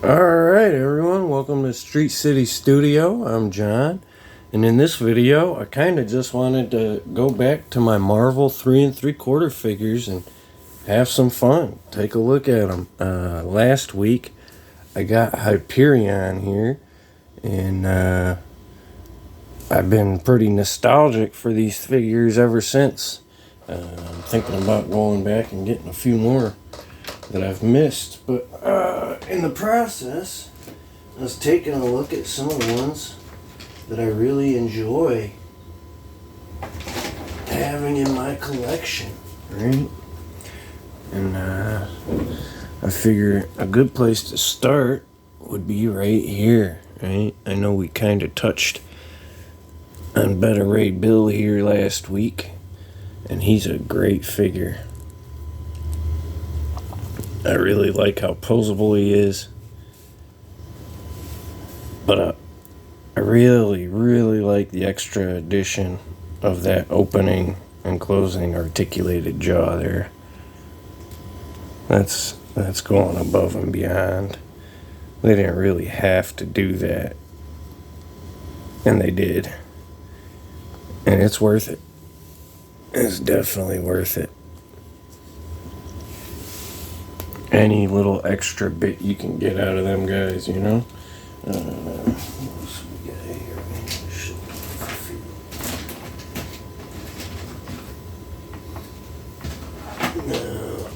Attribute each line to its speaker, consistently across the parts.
Speaker 1: Alright everyone, welcome to Street City Studio. I'm John, and in this video I kind of just wanted to go back to my Marvel 3 3/4 figures and have some fun. Take a look at them. Last week I got Hyperion here, and I've been pretty nostalgic for these figures ever since. I'm thinking about going back and getting a few more that I've missed, but in the process I was taking a look at some of the ones that I really enjoy having in my collection, right? And I figure a good place to start would be right here, right? I know we kind of touched on Beta Ray Bill here last week, and he's a great figure. I really like how posable he is, but I really like the extra addition of that opening and closing articulated jaw there. That's going above and beyond. They didn't really have to do that, and they did, and it's worth it. It's definitely worth it. Any little extra bit you can get out of them guys, you know? What else we got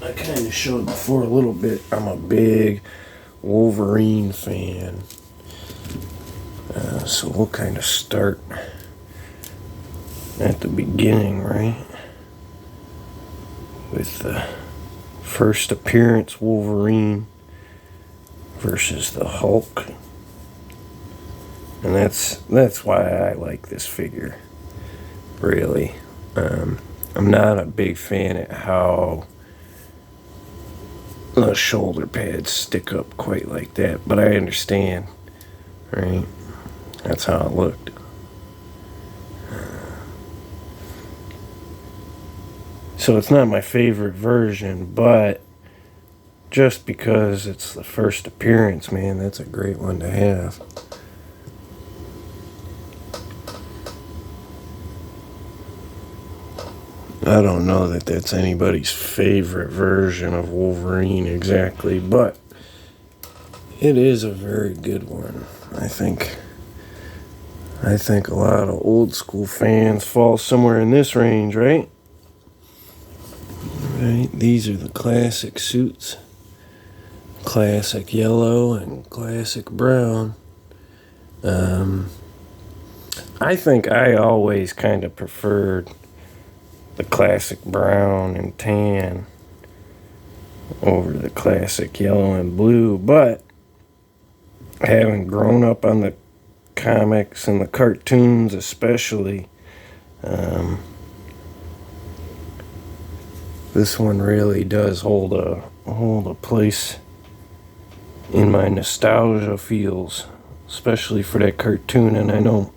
Speaker 1: here? I kind of showed before a little bit. I'm a big Wolverine fan. So we'll kind of start at the beginning, right? With the first appearance Wolverine versus the Hulk. And that's why I like this figure, really. I'm not a big fan at how the shoulder pads stick up quite like that, but I understand, right? That's how it looked. So it's not my favorite version, but just because it's the first appearance, man, that's a great one to have. I don't know that that's anybody's favorite version of Wolverine exactly, but it is a very good one. I think a lot of old school fans fall somewhere in this range, right? Right, these are the classic suits. Classic yellow and classic brown. I think I always kind of preferred the classic brown and tan over the classic yellow and blue, but having grown up on the comics and the cartoons especially, this one really does hold a place in my nostalgia feels, especially for that cartoon. And I know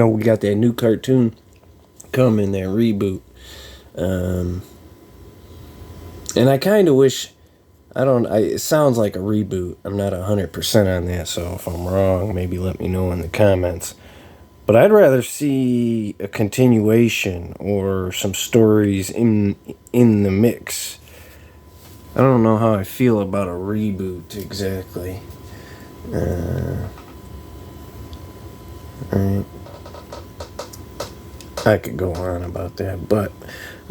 Speaker 1: we got that new cartoon coming, that reboot. And I kind of wish, it sounds like a reboot. I'm not 100% on that, so if I'm wrong, maybe let me know in the comments. But I'd rather see a continuation or some stories in the mix. I don't know how I feel about a reboot exactly. Right. I could go on about that, but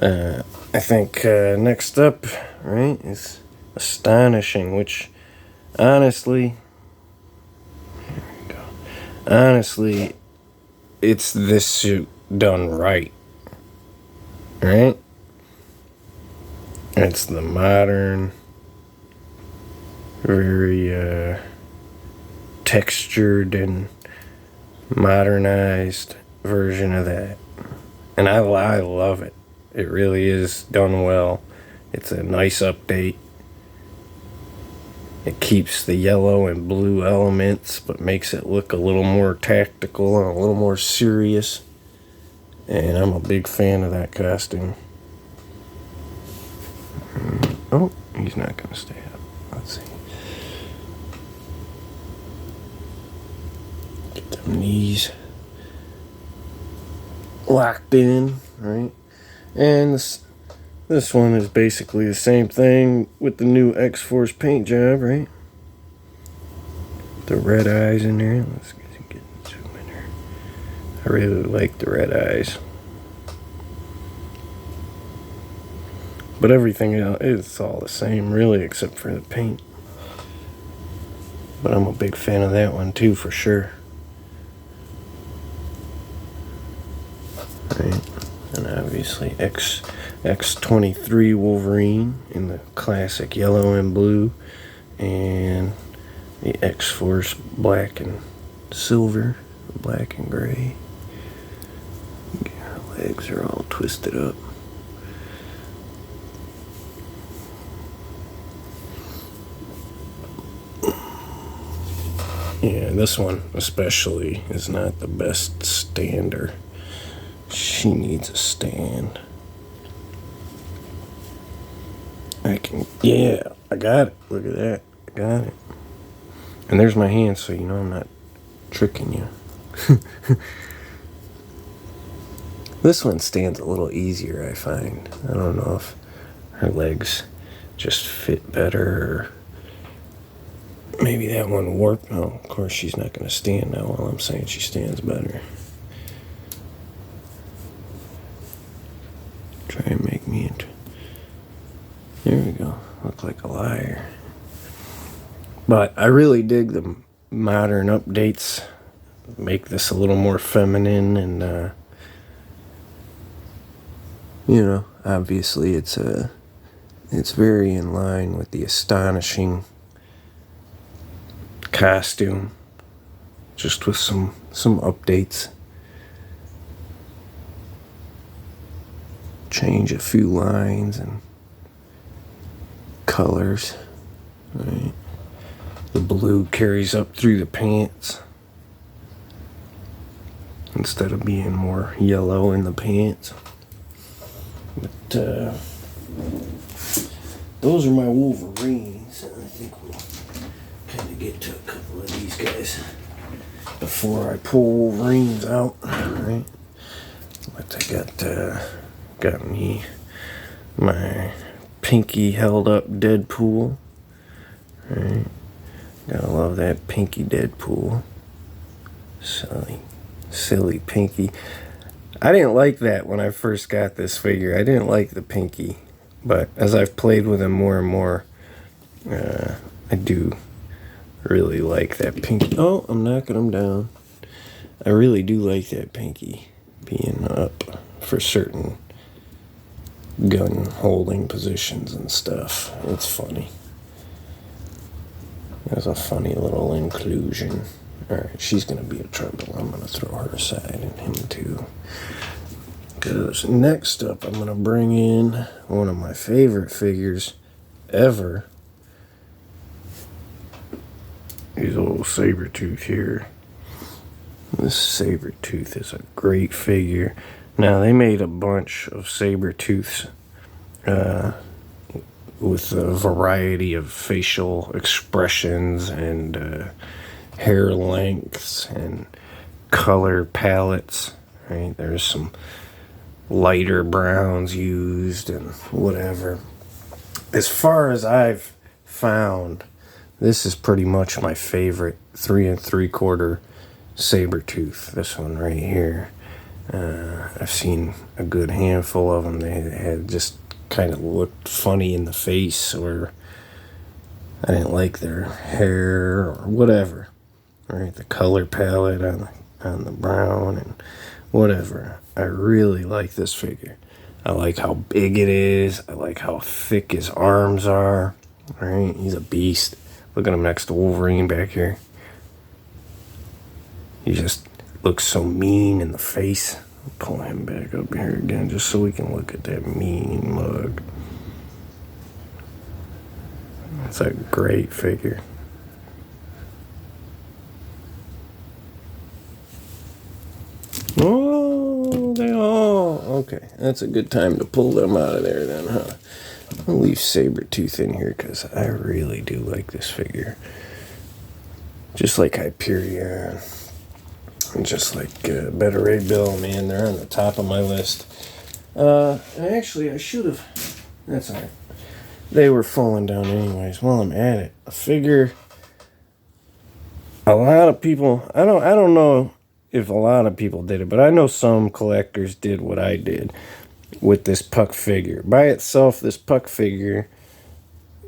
Speaker 1: I think next up, right, is Astonishing, which honestly, it's this suit done right, right? It's the modern, very textured and modernized version of that. And I love it. It really is done well. It's a nice update. It keeps the yellow and blue elements, but makes it look a little more tactical and a little more serious. And I'm a big fan of that costume. Oh, he's not going to stay up. Let's see. Knees locked in, right? And this one is basically the same thing with the new X-Force paint job, right? The red eyes in there. Let's get zoom in there. I really like the red eyes. But everything else is all the same, really, except for the paint. But I'm a big fan of that one too, for sure. Right. And obviously X23 Wolverine in the classic yellow and blue, and the X-Force black and silver, black and gray. Her legs are all twisted up. Yeah, this one especially is not the best stander. She needs a stand. Yeah, I got it. Look at that. I got it. And there's my hand, so you know I'm not tricking you. This one stands a little easier, I find. I don't know if her legs just fit better, or maybe that one warped. No, of course she's not going to stand now while I'm saying she stands better. Try and make me into... There we go. Look like a liar. But I really dig the modern updates. Make this a little more feminine, and you know, obviously it's very in line with the astonishing costume, just with some updates. Change a few lines and colors, right? The blue carries up through the pants instead of being more yellow in the pants. But those are my Wolverines. I think we'll kind of get to a couple of these guys before I pull Wolverines out, right? But I got me my pinky held up Deadpool, right? Gotta love that pinky Deadpool. Silly pinky. I didn't like that when I first got this figure. I didn't like the pinky, but as I've played with him more and more, I do really like that pinky. Oh, I'm knocking him down. I really do like that pinky being up for certain gun holding positions and stuff. It's funny. There's a funny little inclusion. Alright, she's gonna be a trouble. I'm gonna throw her aside and him too. Because next up, I'm gonna bring in one of my favorite figures ever. These little Sabretooth here. This Sabretooth is a great figure. Now, they made a bunch of Sabretooths with a variety of facial expressions and hair lengths and color palettes, right? There's some lighter browns used and whatever. As far as I've found, this is pretty much my favorite 3 3/4 Sabretooth. This one right here. I've seen a good handful of them. They had just kind of looked funny in the face, or I didn't like their hair or whatever. Right, the color palette on the brown and whatever. I really like this figure. I like how big it is. I like how thick his arms are. Right, he's a beast. Look at him next to Wolverine back here. He just looks so mean in the face. I'll pull him back up here again just so we can look at that mean mug. It's a great figure. Oh, they all... Okay, that's a good time to pull them out of there then, huh? I'll leave Sabretooth in here because I really do like this figure. Just like Hyperion. Just like Better Ray Bill, man, they're on the top of my list. Actually, I should have. That's alright. They were falling down anyways. While I'm at it, I figure a lot of people. I don't know if a lot of people did it, but I know some collectors did what I did with this Puck figure. By itself, this Puck figure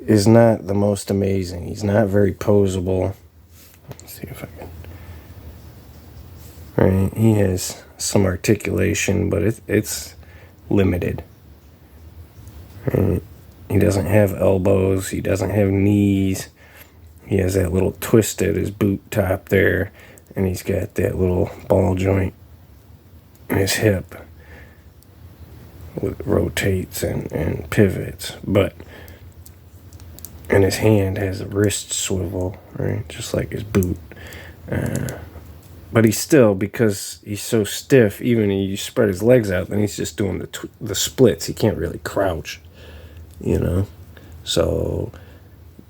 Speaker 1: is not the most amazing. He's not very posable. Let's see if I can. Right, he has some articulation, but it's limited. Right. He doesn't have elbows. He doesn't have knees. He has that little twist at his boot top there, and he's got that little ball joint in his hip that rotates and pivots. And his hand has a wrist swivel, right, just like his boot. But he's still, because he's so stiff, even if you spread his legs out, then he's just doing the splits. He can't really crouch, you know. So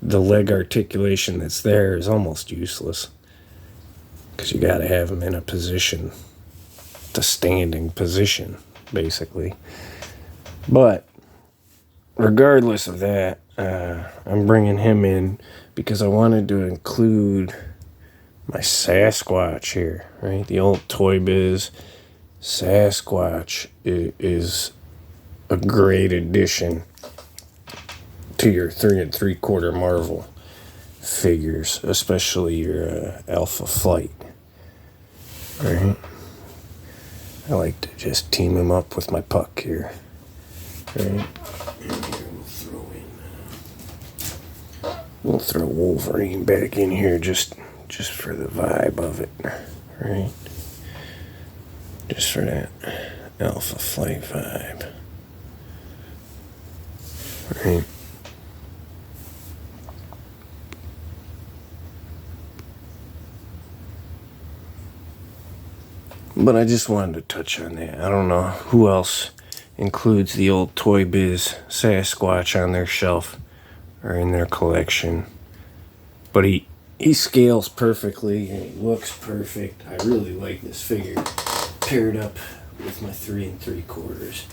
Speaker 1: the leg articulation that's there is almost useless, because you got to have him in a position, the standing position, basically. But regardless of that, I'm bringing him in because I wanted to include my Sasquatch here, right? The old Toy Biz Sasquatch is a great addition to your 3 3/4 Marvel figures, especially your Alpha Flight, right? I like to just team him up with my Puck here, right? And here we'll throw Wolverine back in here just for the vibe of it, right? Just for that Alpha Flight vibe, right? But I just wanted to touch on that. I don't know who else includes the old Toy Biz Sasquatch on their shelf or in their collection. But he scales perfectly and he looks perfect. I really like this figure paired up with my 3 3/4.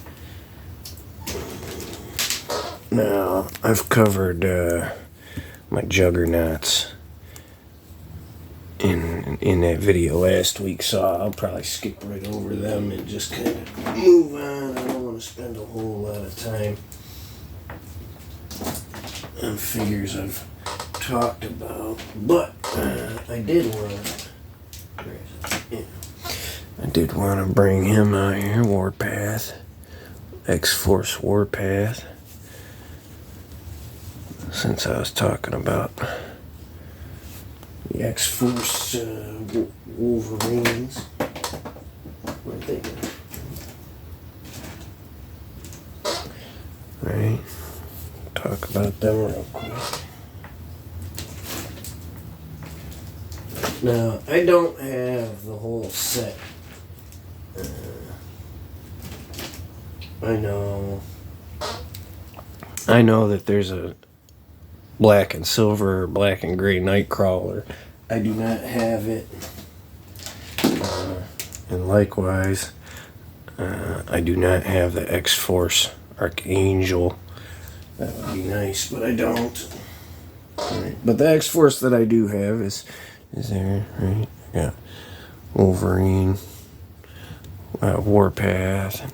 Speaker 1: Now, I've covered my Juggernauts in that video last week, so I'll probably skip right over them and just kind of move on. I don't want to spend a whole lot of time on figures I've talked about, but I did want to bring him out here, Warpath, X-Force Warpath, since I was talking about the X-Force Wolverines. Where'd they go? Right, talk about them real quick. Now, I don't have the whole set. I know that there's a black and silver, black and gray Nightcrawler. I do not have it. And likewise, I do not have the X-Force Archangel. That would be nice, but I don't. Right. But the X-Force that I do have is there, right? Yeah, Wolverine, Warpath, and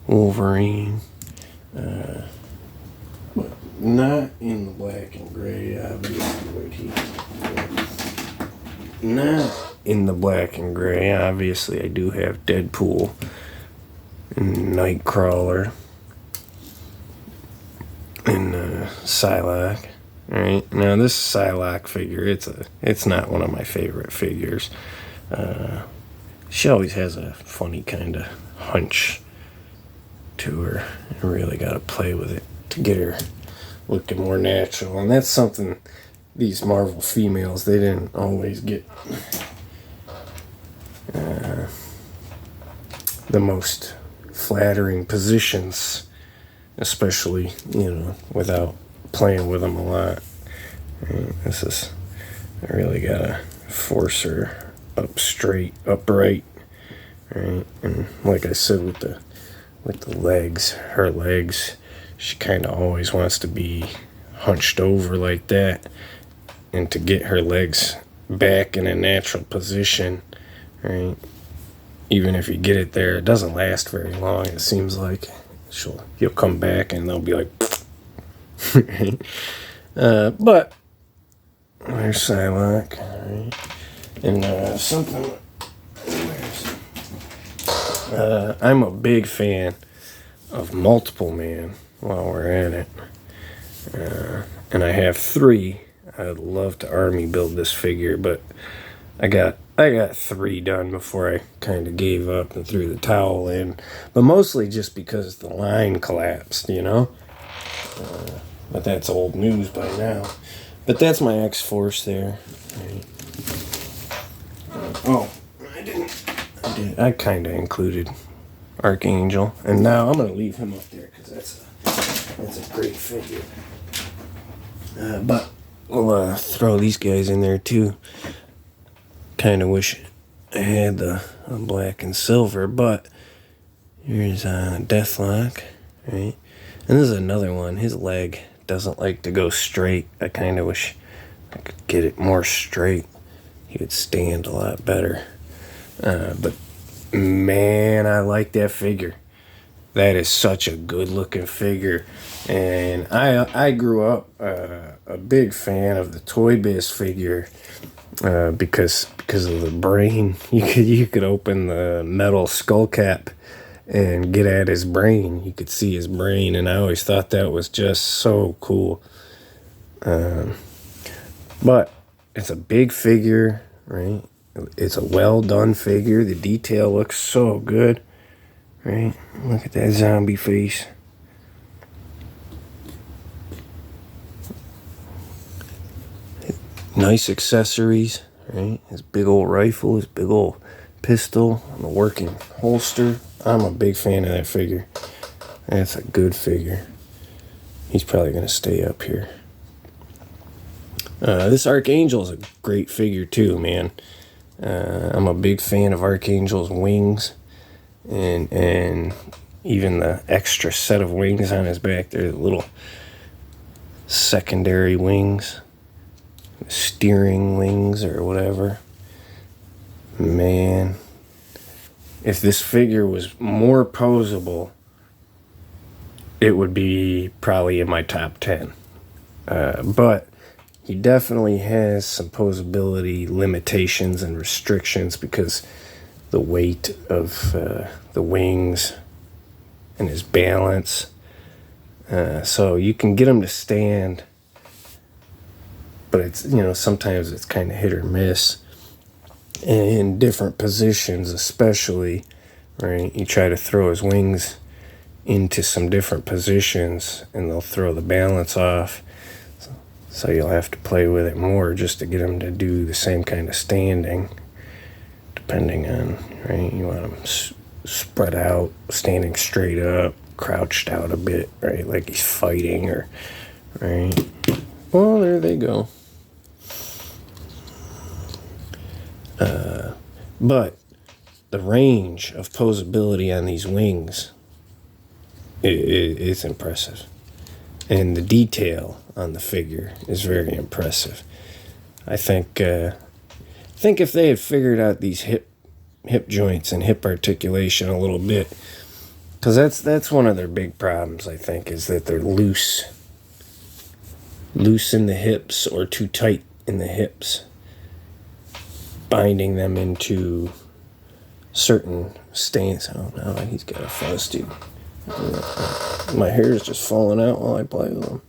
Speaker 1: Wolverine. But not in the black and gray, obviously. Right here. Not in the black and gray. Obviously, I do have Deadpool and Nightcrawler and Psylocke. Right now, this Psylocke figure, it's not one of my favorite figures. She always has a funny kind of hunch to her. You really got to play with it to get her looking more natural, and that's something these Marvel females, they didn't always get the most flattering positions, especially, without playing with them a lot. I really gotta force her up straight, upright, right? And like I said, with the legs, her legs, she kind of always wants to be hunched over like that, and to get her legs back in a natural position, right? Even if you get it there, it doesn't last very long. It seems like you'll come back and they'll be like, right? But there's Psylocke, right? And something. I'm a big fan of Multiple Man. While we're at it, and I have 3. I'd love to army build this figure, but I got 3 done before I kind of gave up and threw the towel in. But mostly just because the line collapsed, you know. But that's old news by now. But that's my X-Force there. Right. I kind of included Archangel, and now I'm gonna leave him up there because that's a great figure. But we'll throw these guys in there too. Kind of wish I had the black and silver, but here's Deathlock, right? And this is another one. His leg doesn't like to go straight. I kind of wish I could get it more straight. He would stand a lot better. But man, I like that figure. That is such a good looking figure. And I grew up a big fan of the Toy Biz figure because of the brain. You could open the metal skull cap and get at his brain. You could see his brain, and I always thought that was just so cool. But it's a big figure, right? It's a well done figure. The detail looks so good, right? Look at that zombie face. Nice accessories, right? His big old rifle, his big old pistol, and the working holster. I'm a big fan of that figure. That's a good figure. He's probably going to stay up here. This Archangel is a great figure too, man. I'm a big fan of Archangel's wings, and even the extra set of wings on his back. They're little secondary wings, steering wings or whatever. Man, if this figure was more posable, it would be probably in my top 10. But he definitely has some posability limitations and restrictions because the weight of the wings and his balance. So you can get him to stand, but it's, sometimes it's kind of hit or miss. And in different positions especially, right? You try to throw his wings into some different positions and they'll throw the balance off. So you'll have to play with it more just to get him to do the same kind of standing, depending on, right? You want him spread out, standing straight up, crouched out a bit, right? Like he's fighting or, right? Well, there they go. But the range of posability on these wings is impressive. And the detail on the figure is very impressive. I think if they had figured out these hip joints and hip articulation a little bit, because that's one of their big problems, I think, is that they're loose in the hips or too tight in the hips, binding them into certain stance. Oh no, he's got a fuzz, dude. My hair is just falling out while I play with them.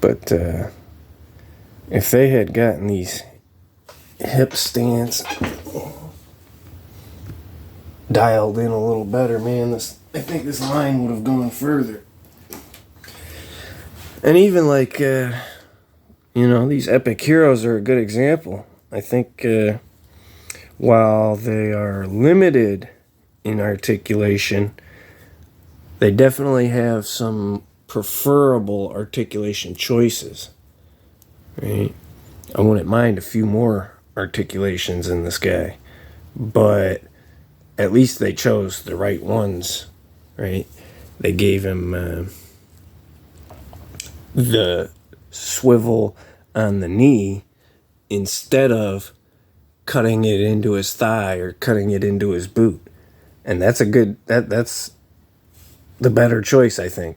Speaker 1: But if they had gotten these hip stance dialed in a little better, man, I think this line would have gone further. And even like, these epic heroes are a good example. I think while they are limited in articulation, they definitely have some preferable articulation choices, right? I wouldn't mind a few more articulations in this guy, but at least they chose the right ones, right? They gave him the swivel on the knee instead of cutting it into his thigh or cutting it into his boot. And that's that's the better choice, I think.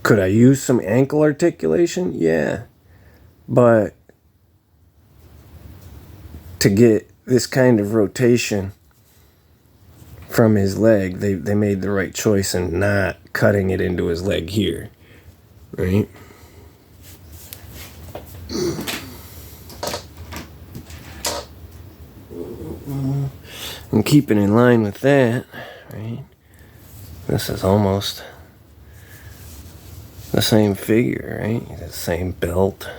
Speaker 1: Could I use some ankle articulation? Yeah. But to get this kind of rotation from his leg, they made the right choice in not cutting it into his leg here. Right? And keeping in line with that, right? This is almost the same figure, right? The same belt.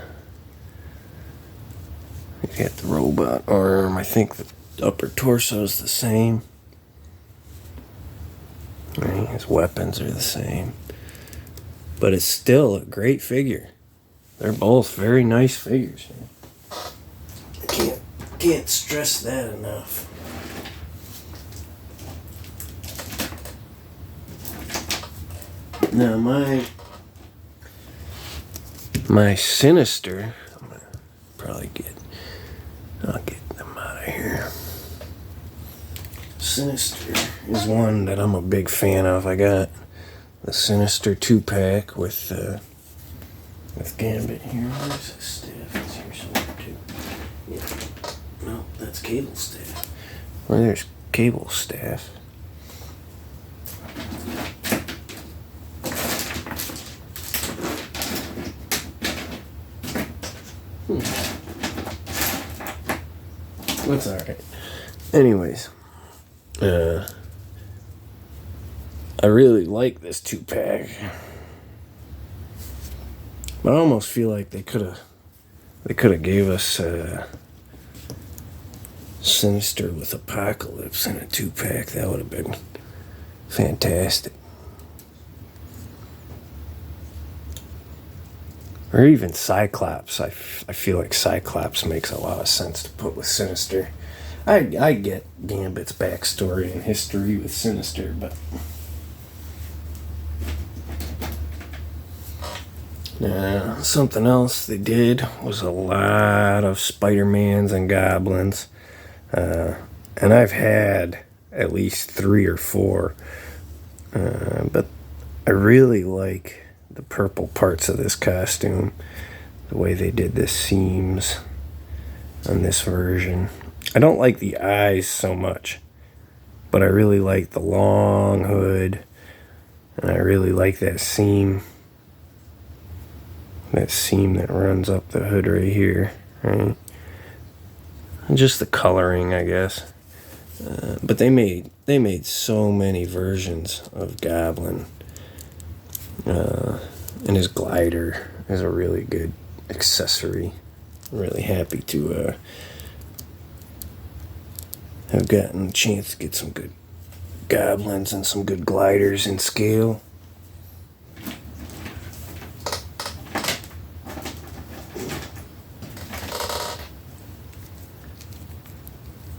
Speaker 1: You got the robot arm. I think the upper torso is the same. Right? His weapons are the same. But it's still a great figure. They're both very nice figures. I can't stress that enough. Now my Sinister, I'll get them out of here. Sinister is one that I'm a big fan of. I got the Sinister 2-pack with Gambit here. Where's his staff? It's here somewhere too. Yeah. No, that's Cable staff. Well, there's Cable staff. That's alright. Anyways, I really like this 2-pack. But I almost feel like they could have gave us Sinister with Apocalypse in a 2-pack. That would have been fantastic. Or even Cyclops. I feel like Cyclops makes a lot of sense to put with Sinister. I get Gambit's backstory and history with Sinister, but something else they did was a lot of Spider-Mans and Goblins. And I've had at least 3 or 4. But I really like the purple parts of this costume, the way they did the seams on this version. I don't like the eyes so much, but I really like the long hood, and I really like that seam that runs up the hood right here, right? And just the coloring, I guess. But they made so many versions of Goblin. And his glider is a really good accessory. I'm really happy to have gotten a chance to get some good Goblins and some good gliders in scale.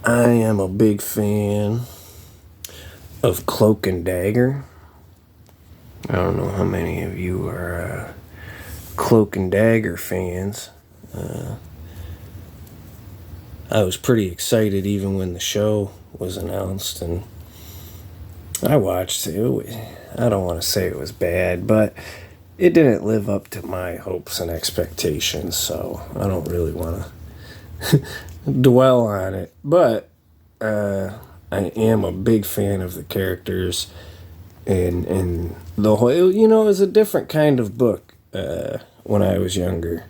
Speaker 1: I am a big fan of Cloak and Dagger. I don't know how many of you are Cloak and Dagger fans. I was pretty excited even when the show was announced, and I watched it. I don't want to say it was bad, but it didn't live up to my hopes and expectations, so I don't really want to dwell on it. But I am a big fan of the characters, and the whole, it was a different kind of book when I was younger.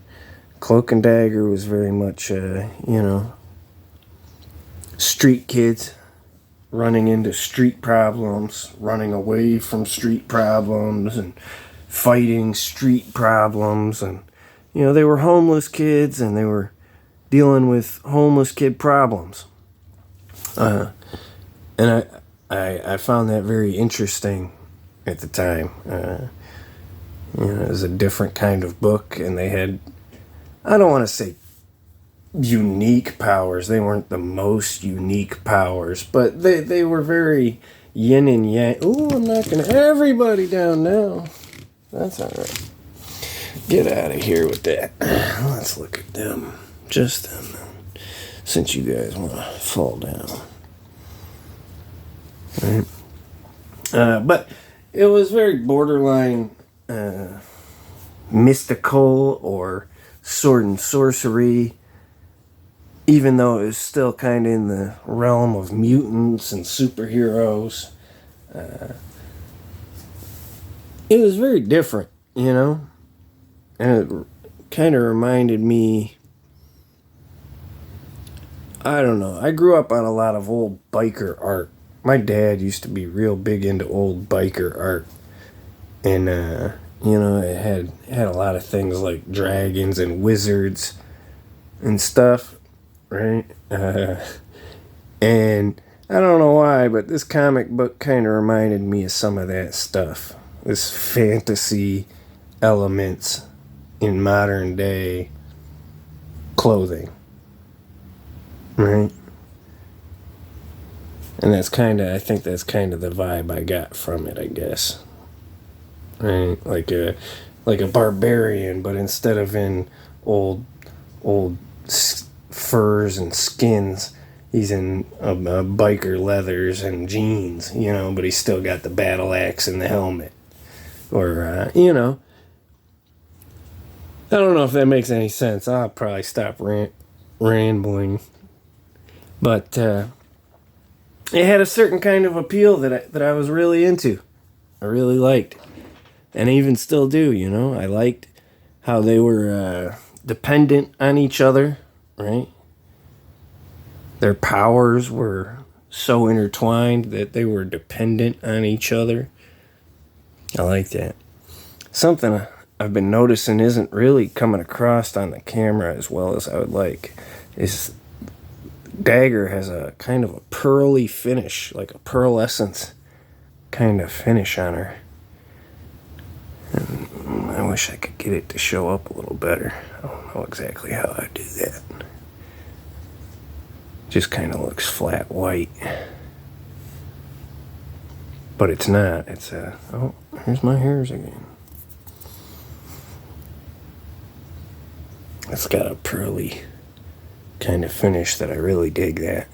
Speaker 1: Cloak and Dagger was very much, street kids running into street problems, running away from street problems, and fighting street problems. And, they were homeless kids, and they were dealing with homeless kid problems. And I found that very interesting at the time. It was a different kind of book, and they had, I don't want to say unique powers. They weren't the most unique powers, but they were very yin and yang. Ooh, I'm knocking everybody down now. That's all right. Get out of here with that. Let's look at them. Just them. Since you guys want to fall down. Right. But it was very borderline mystical or sword and sorcery, even though it was still kind of in the realm of mutants and superheroes. It was very different, you know? And it kind of reminded me, I don't know, I grew up on a lot of old biker art. My dad used to be real big into old biker art. And, you know, it had a lot of things like dragons and wizards and stuff, right? And I don't know why, but this comic book kind of reminded me of some of that stuff. This fantasy elements in modern day clothing, right? And I think that's kind of the vibe I got from it, I guess. Right? Like a barbarian, but instead of in old furs and skins, he's in a biker leathers and jeans, you know, but he's still got the battle axe and the helmet. Or, you know, I don't know if that makes any sense. I'll probably stop rambling. But it had a certain kind of appeal that I was really into. I really liked. And I even still do, you know. I liked how they were dependent on each other, right? Their powers were so intertwined that they were dependent on each other. I like that. Something I've been noticing isn't really coming across on the camera as well as I would like is Dagger has a kind of a pearly finish, like a pearlescent kind of finish on her. And I wish I could get it to show up a little better. I don't know exactly how I do that. Just kind of looks flat white. But it's not. It's oh, here's my hairs again. It's got a pearly kind of finish that I really dig that.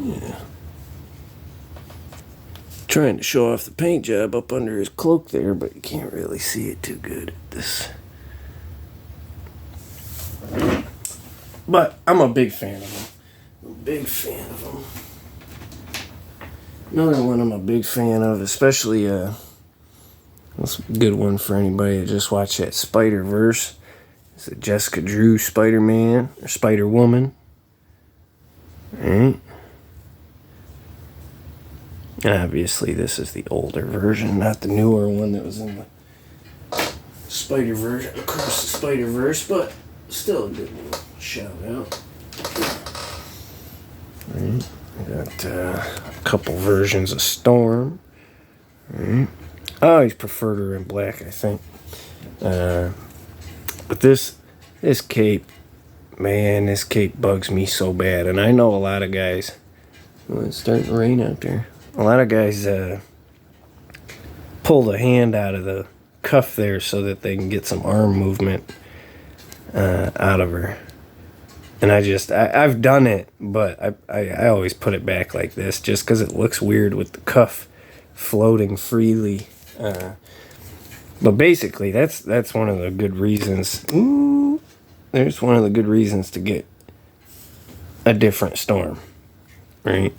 Speaker 1: Yeah. Trying to show off the paint job up under his cloak there, but you can't really see it too good at this. But I'm a big fan of him. I'm a big fan of him. Another one I'm a big fan of, especially that's a good one for anybody that just watched that Spider-Verse. It's a Jessica Drew Spider-Man or Spider-Woman. Right? Obviously, this is the older version, not the newer one that was in the Spider-Verse, Across the Spider-Verse, but still a good little shout out. Right. I got a couple versions of Storm. Right. I always preferred her in black, I think. But this cape, man, this cape bugs me so bad. And I know a lot of guys, well, it's starting to rain out there. A lot of guys pull the hand out of the cuff there so that they can get some arm movement out of her. And I've done it, but I always put it back like this just because it looks weird with the cuff floating freely. But basically, that's one of the good reasons. Ooh, there's one of the good reasons to get a different Storm, right?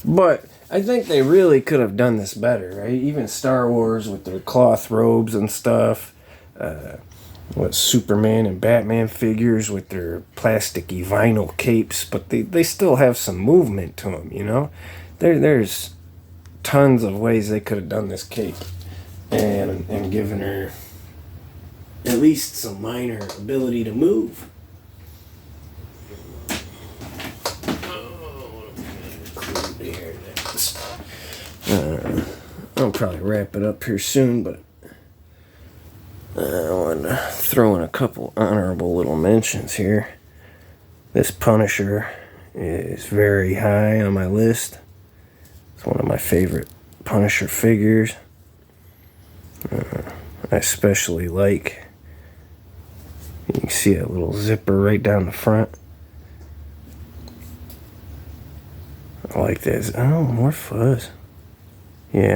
Speaker 1: But I think they really could have done this better, right? Even Star Wars with their cloth robes and stuff. Superman and Batman figures with their plasticky vinyl capes, but they still have some movement to them, you know? There's tons of ways they could have done this cape and given her at least some minor ability to move. Oh, what am I going to include here? I'll probably wrap it up here soon, but I want to throw in a couple honorable little mentions here. This Punisher is very high on my list. It's one of my favorite Punisher figures. I especially like, you can see a little zipper right down the front. I like this. Oh, more fuzz.